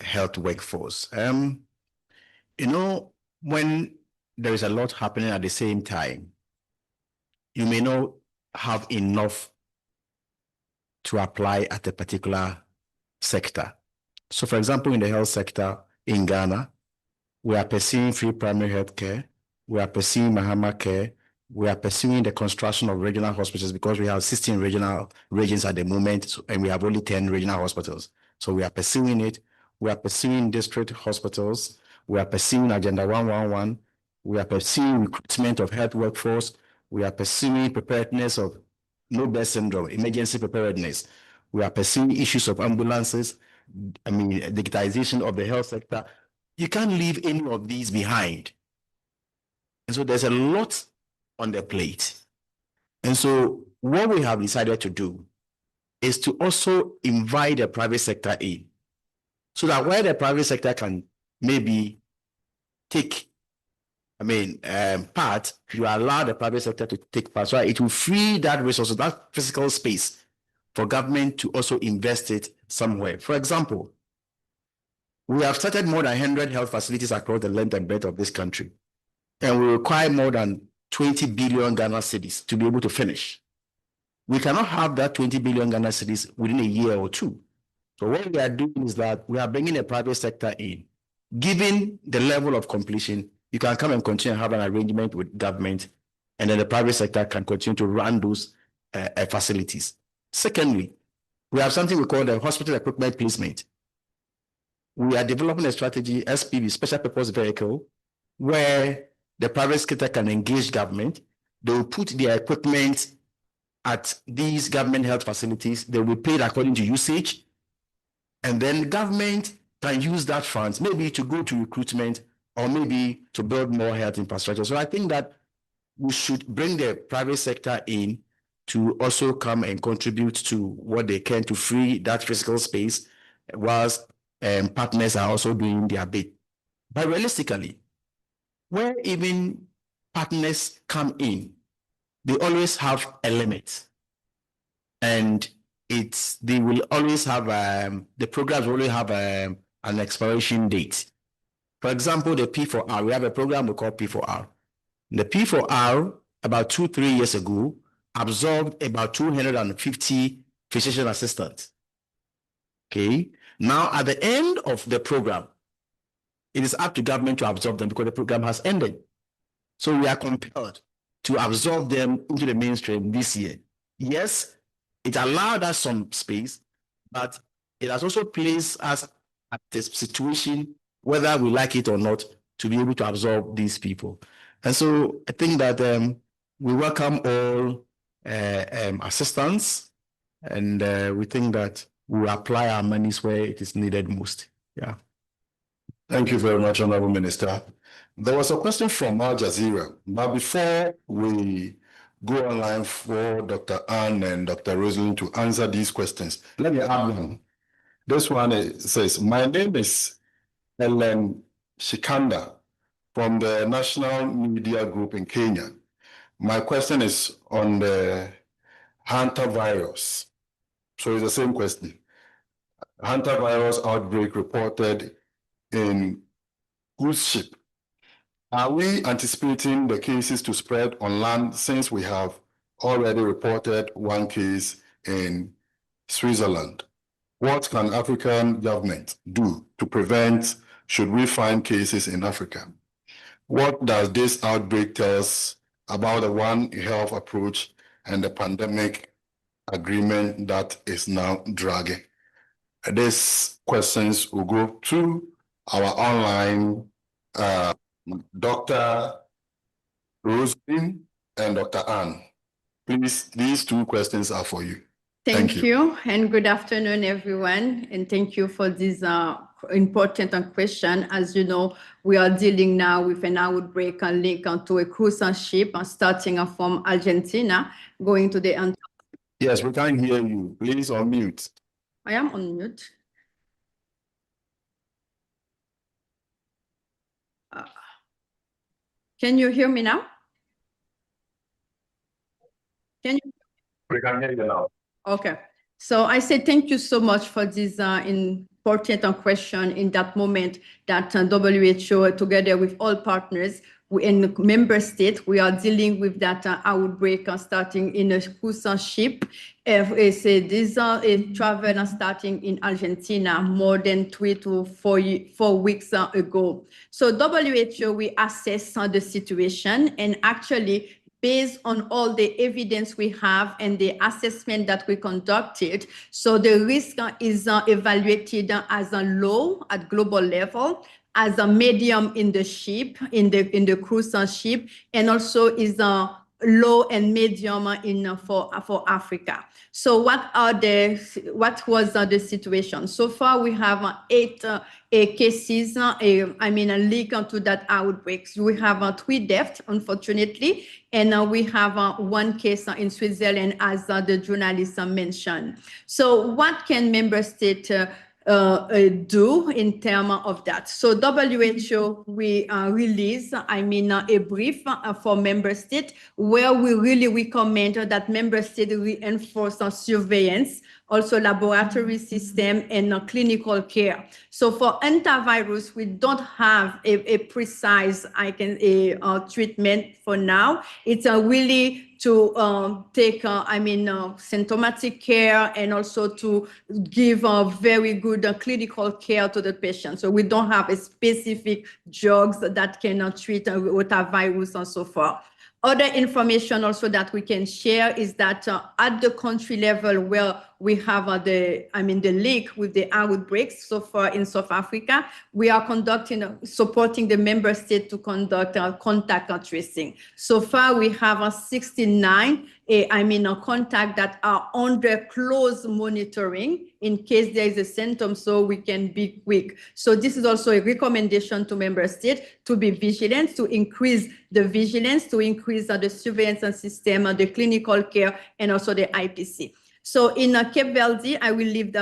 health workforce. You know, when there is a lot happening at the same time, you may not have enough to apply at a particular sector. So, for example, in the health sector in Ghana, we are pursuing free primary health care, we are pursuing Mahama care, we are pursuing the construction of regional hospitals because we have 16 regions at the moment, and we have only 10 regional hospitals. So we are pursuing it. We are pursuing district hospitals. We are pursuing Agenda 111. We are pursuing recruitment of health workforce. We are pursuing preparedness of no-birth syndrome, emergency preparedness. We are pursuing issues of ambulances, digitization of the health sector. You can't leave any of these behind. And so there's a lot on the plate. And so what we have decided to do is to also invite the private sector in, so that where the private sector can maybe take part, you allow the private sector to take part, so it will free that resource, that physical space, for government to also invest it somewhere. For example, we have started more than 100 health facilities across the length and breadth of this country, and we require more than 20 billion Ghana cedis to be able to finish. We cannot have that 20 billion Ghana cedis within a year or two. So what we are doing is that we are bringing the private sector in. Given the level of completion, you can come and continue to have an arrangement with government, and then the private sector can continue to run those facilities. Secondly, we have something we call the hospital equipment placement. We are developing a strategy, SPV, special purpose vehicle, where the private sector can engage government. They will put their equipment at these government health facilities, they will be paid according to usage. And then the government can use that funds maybe to go to recruitment or maybe to build more health infrastructure. So I think that we should bring the private sector in to also come and contribute to what they can to free that physical space, whilst partners are also doing their bit. But realistically, where even partners come in, they always have a limit. And they will always have, the programs will always have an expiration date. For example, the P4R, we have a program we call P4R. The P4R, about 2-3 years ago, absorbed about 250 physician assistants. Okay. Now, at the end of the program, it is up to government to absorb them because the program has ended. So we are compelled to absorb them into the mainstream this year. Yes, it allowed us some space, but it has also placed us at this situation, whether we like it or not, to be able to absorb these people. And so I think that we welcome all assistance, and we think that we will apply our monies where it is needed most. Yeah. Thank you very much, Honorable Minister. There was a question from Al Jazeera, but before we go online for Dr. Ann and Dr. Rosalind to answer these questions, let me add one. This one says, my name is Ellen Shikanda from the National Media Group in Kenya. My question is on the Hantavirus. So it's the same question. Hantavirus outbreak reported in cruise ship. Are we anticipating the cases to spread on land since we have already reported one case in Switzerland? What can African governments do to prevent should we find cases in Africa? What does this outbreak tell us about the One Health approach and the pandemic agreement that is now dragging? These questions will go to our online Dr. Rosalind and Dr. Ann. Please, these two questions are for you. Thank you, and good afternoon, everyone. And thank you for this important question. As you know, we are dealing now with an outbreak linked to a cruise ship starting from Argentina, going to the... Yes, we can't hear you. Please unmute. I am on mute. Can you hear me now? Can you? We can hear you now. Okay. So I say thank you so much for this important question in that moment that WHO, together with all partners in member states, we are dealing with that outbreak starting in a cruise ship. This travel starting in Argentina more than 3 to 4 weeks ago. So WHO, we assess the situation, and actually based on all the evidence we have and the assessment that we conducted, so the risk is evaluated as a low at global level, as a medium in the ship, in the cruise ship, and also is a low and medium for Africa. So what was the situation? So far, we have 8 cases, linked to that outbreak. So we have 3 deaths, unfortunately, and we have 1 case in Switzerland, as the journalist mentioned. So what can member states do in terms of that? So WHO, we release, a brief for member states where we really recommend that member states reinforce surveillance, also laboratory system and clinical care. So for hantavirus, we don't have a precise treatment for now. It's really to take symptomatic care and also to give very good clinical care to the patient. So we don't have a specific drugs that can treat rotavirus and so forth. Other information also that we can share is that at the country level, where we have the link with the outbreaks. So far in South Africa, we are supporting the member state to conduct contact tracing. So far, we have 69 contact that are under close monitoring in case there is a symptom, so we can be quick. So this is also a recommendation to member states to be vigilant, to increase the vigilance, to increase the surveillance system, the clinical care, and also the IPC. So in Cape Verde, I will leave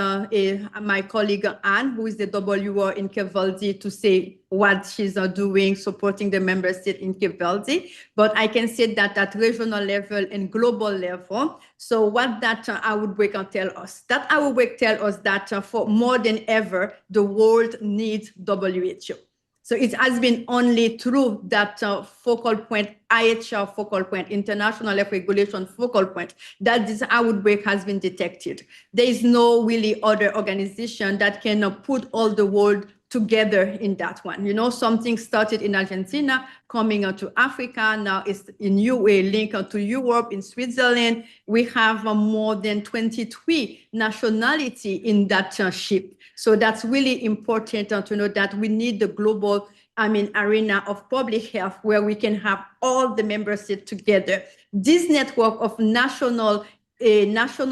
my colleague Anne, who is the WO in Cape Verde, to say what she's doing, supporting the member state in Cape Verde. But I can say that at regional level and global level, so what that outbreak tell us? That outbreak tell us that for more than ever, the world needs WHO. So it has been only through that focal point, IHR focal point, International Health Regulation focal point, that this outbreak has been detected. There is no really other organization that can put all the world together in that one. You know, something started in Argentina, coming to Africa, now it's in link to Europe, in Switzerland. We have more than 23 nationality in that ship. So that's really important to know that we need the global arena of public health where we can have all the member states together. This network of national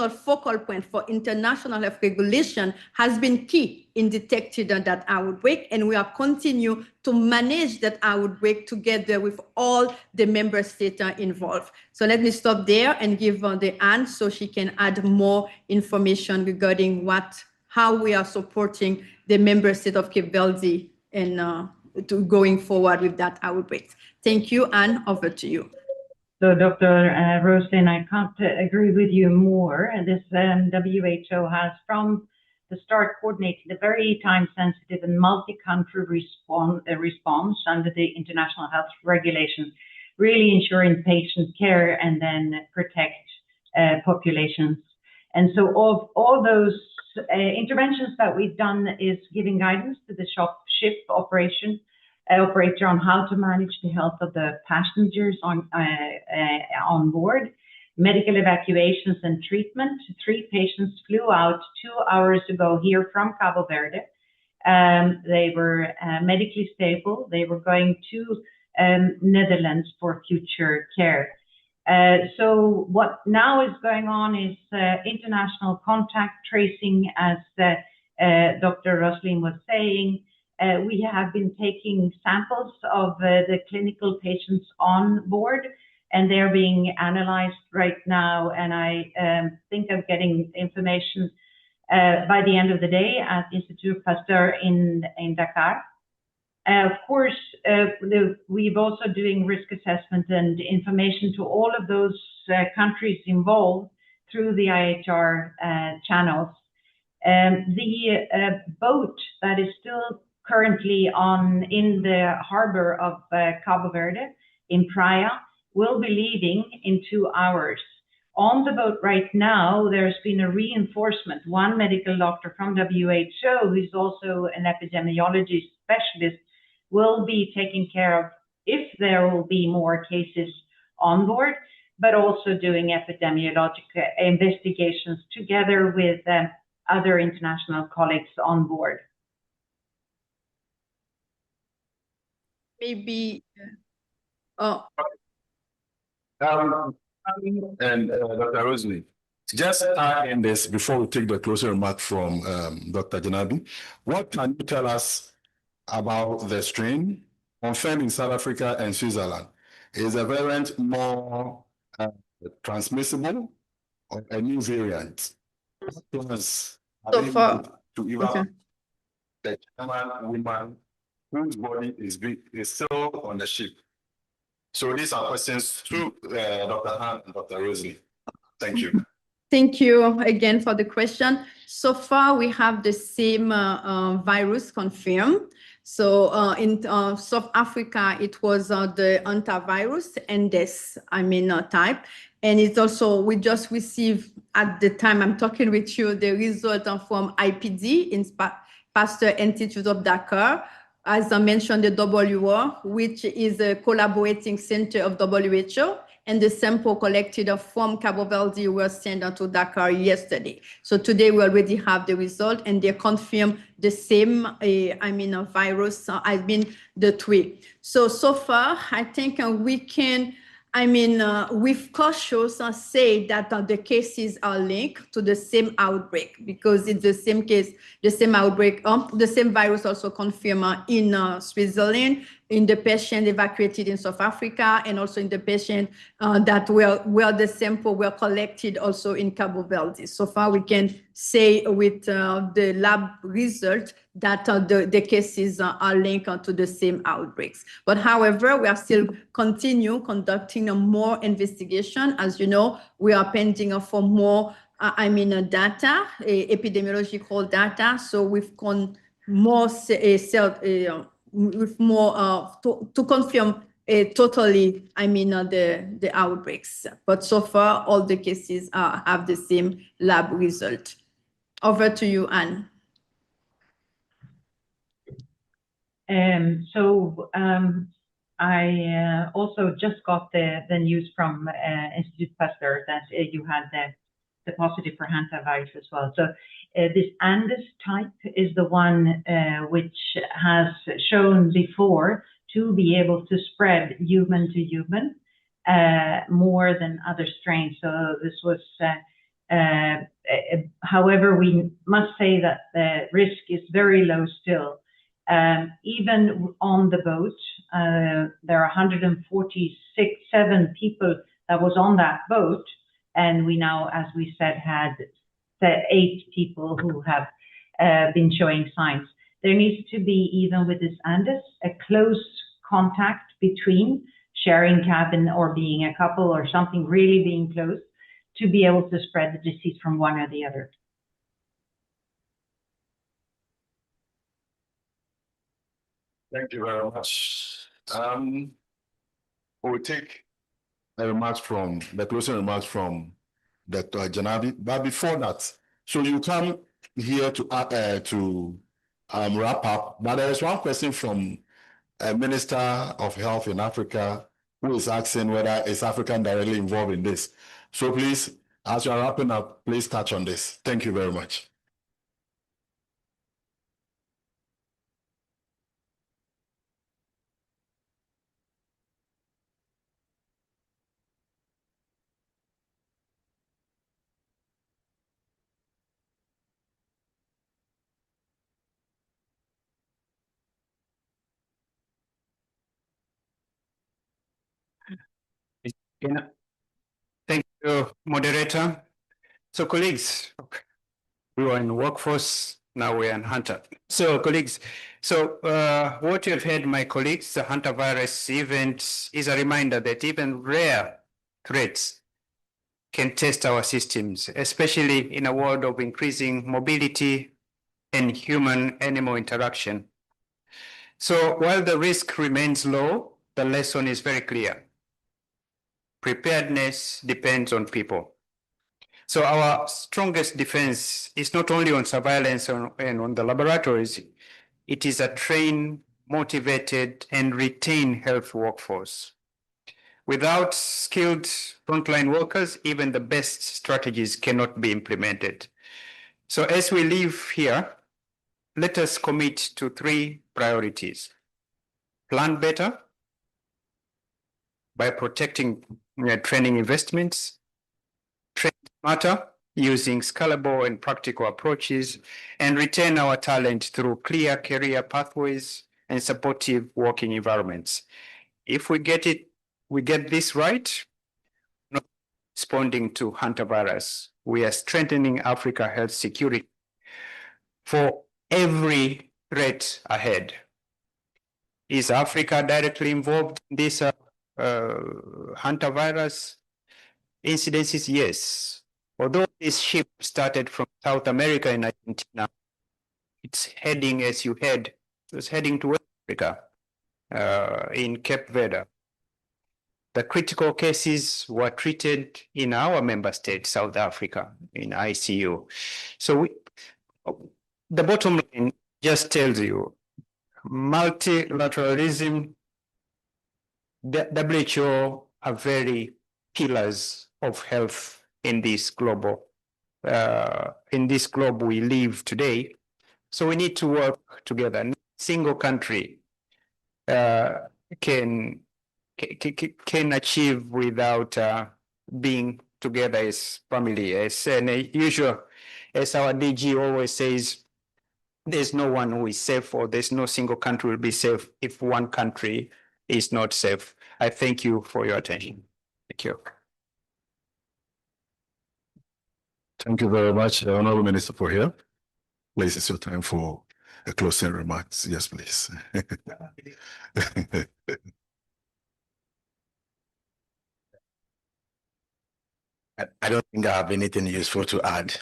focal point for international health regulation has been key in detecting that outbreak, and we are continue to manage that outbreak together with all the member states involved. So let me stop there and give the Anne so she can add more information regarding how we are supporting the member state of Cape Verde and to going forward with that outbreak. Thank you, Anne, over to you. So, Dr. Roslin, I can't agree with you more. This WHO has from the start coordinated a very time-sensitive and multi-country response under the international health regulations, really ensuring patient care and then protect populations. And so of all those interventions that we've done is giving guidance to the ship operator on how to manage the health of the passengers on board, medical evacuations and treatment. 3 patients flew out 2 hours ago here from Cabo Verde. They were medically stable. They were going to Netherlands for future care. So what now is going on is international contact tracing, as Dr. Roslin was saying. We have been taking samples of the clinical patients on board, and they're being analyzed right now. And I think I'm getting information by the end of the day at Institut Pasteur in Dakar. Of course, we're also doing risk assessment and information to all of those countries involved through the IHR channels. The boat that is still currently in the harbor of Cabo Verde in Praia will be leaving in 2 hours. On the boat right now, there's been a reinforcement. One medical doctor from WHO, who's also an epidemiology specialist, will be taking care of if there will be more cases on board, but also doing epidemiological investigations together with other international colleagues on board. Maybe, and Dr. Roslin, just in this before we take the closing remark from Dr. Janabi, what can you tell us about the strain confirmed in South Africa and Switzerland? Is the variant more transmissible or a new variant? What plans are So they far, to evaluate the German woman whose body is still on the ship? So these are questions to Dr. Han and Dr. Roslin. Thank you. Thank you again for the question. So far, we have the same virus confirmed. So in South Africa, it was the Hantavirus and this type. And it's also, we just received at the time I'm talking with you, the result from IPD, in Pasteur Institute of Dakar. As I mentioned, the WHO, which is a collaborating center of WHO, and the sample collected from Cabo Verde were sent to Dakar yesterday. So today we already have the result, and they confirm the same, virus, the three. So far, I think we can, with cautious say that the cases are linked to the same outbreak, because it's the same case, the same outbreak, the same virus also confirmed in Switzerland, in the patient evacuated in South Africa, and also in the patient that where the sample were collected also in Cabo Verde. So far, we can say with the lab result that the cases are linked to the same outbreaks. But however, we are still continue conducting more investigation. As you know, we are pending for more, data, epidemiological data. So we've more with more to confirm totally, the outbreaks. But so far, all the cases have the same lab result. Over to you, Anne. I also just got the news from Institute Pasteur that you had the positive for Hantavirus as well. So this Andes type is the one which has shown before to be able to spread human to human more than other strains. So this was, however, we must say that the risk is very low still. Even on the boat, there are 147 people that was on that boat, and we now, as we said, had 8 people who have been showing signs. There needs to be, even with this Andes, a close contact between sharing cabin or being a couple or something really being close to be able to spread the disease from one or the other. Thank you very much. We'll take the remarks from the closing remarks from Dr. Janabi. But before that, so you come here to wrap up. But there is one question from a Minister of Health in Africa who is asking whether is Africa directly involved in this. So please, as you are wrapping up, please touch on this. Thank you very much. Thank you, moderator. So colleagues, we were in workforce, now we're in Hunter. So colleagues, what you have heard, my colleagues, the Hantavirus event is a reminder that even rare threats can test our systems, especially in a world of increasing mobility and human-animal interaction. So while the risk remains low, the lesson is very clear. Preparedness depends on people. So our strongest defense is not only on surveillance and on the laboratories, it is a trained, motivated, and retained health workforce. Without skilled frontline workers, even the best strategies cannot be implemented. So as we leave here, let us commit to 3 priorities. Plan better by protecting training investments, train smarter using scalable and practical approaches, and retain our talent through clear career pathways and supportive working environments. If we get this right, not responding to Hantavirus, we are strengthening Africa health security for every threat ahead. Is Africa directly involved in this Hantavirus incidences? Yes. Although this ship started from South America in Argentina, it's heading, as you heard, it was heading to West Africa in Cape Verde. The critical cases were treated in our member state, South Africa, in ICU. So the bottom line just tells you, multilateralism, the WHO are very pillars of health in this globe we live today. So we need to work together. No single country can achieve without being together as family. As usual, as our DG always says, there's no one who is safe, or there's no single country will be safe if one country is not safe. I thank you for your attention. Thank you. Thank you very much, Honorable Minister, for here. Please, it's your time for a closing remarks. Yes, please. I don't think I have anything useful to add.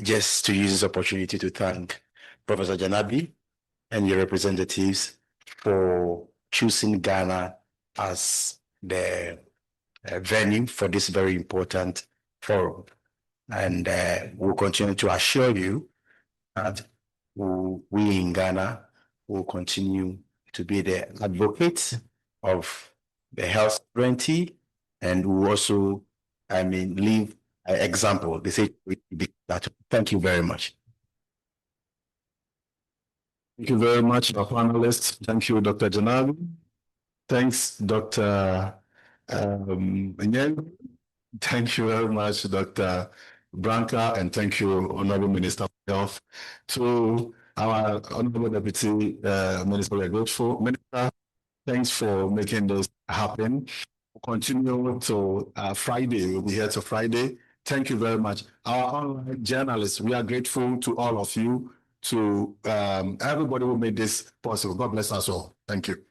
Just to use this opportunity to thank Professor Janabi and your representatives for choosing Ghana as the venue for this very important forum. And we'll continue to assure you that we in Ghana will continue to be the advocates of the health sovereignty, and we will also, leave an example. They say that. Thank you very much. Thank you very much, our panelists. Thank you, Dr. Janabi. Thanks, Dr. Nyeng. Thank you very much, Dr. Branca, and thank you, Honorable Minister of Health. To our Honorable Deputy Minister, we are grateful. Minister, thanks for making this happen. We'll continue to Friday. We'll be here till Friday. Thank you very much. Our online journalists, we are grateful to all of you, to everybody who made this possible. God bless us all. Thank you.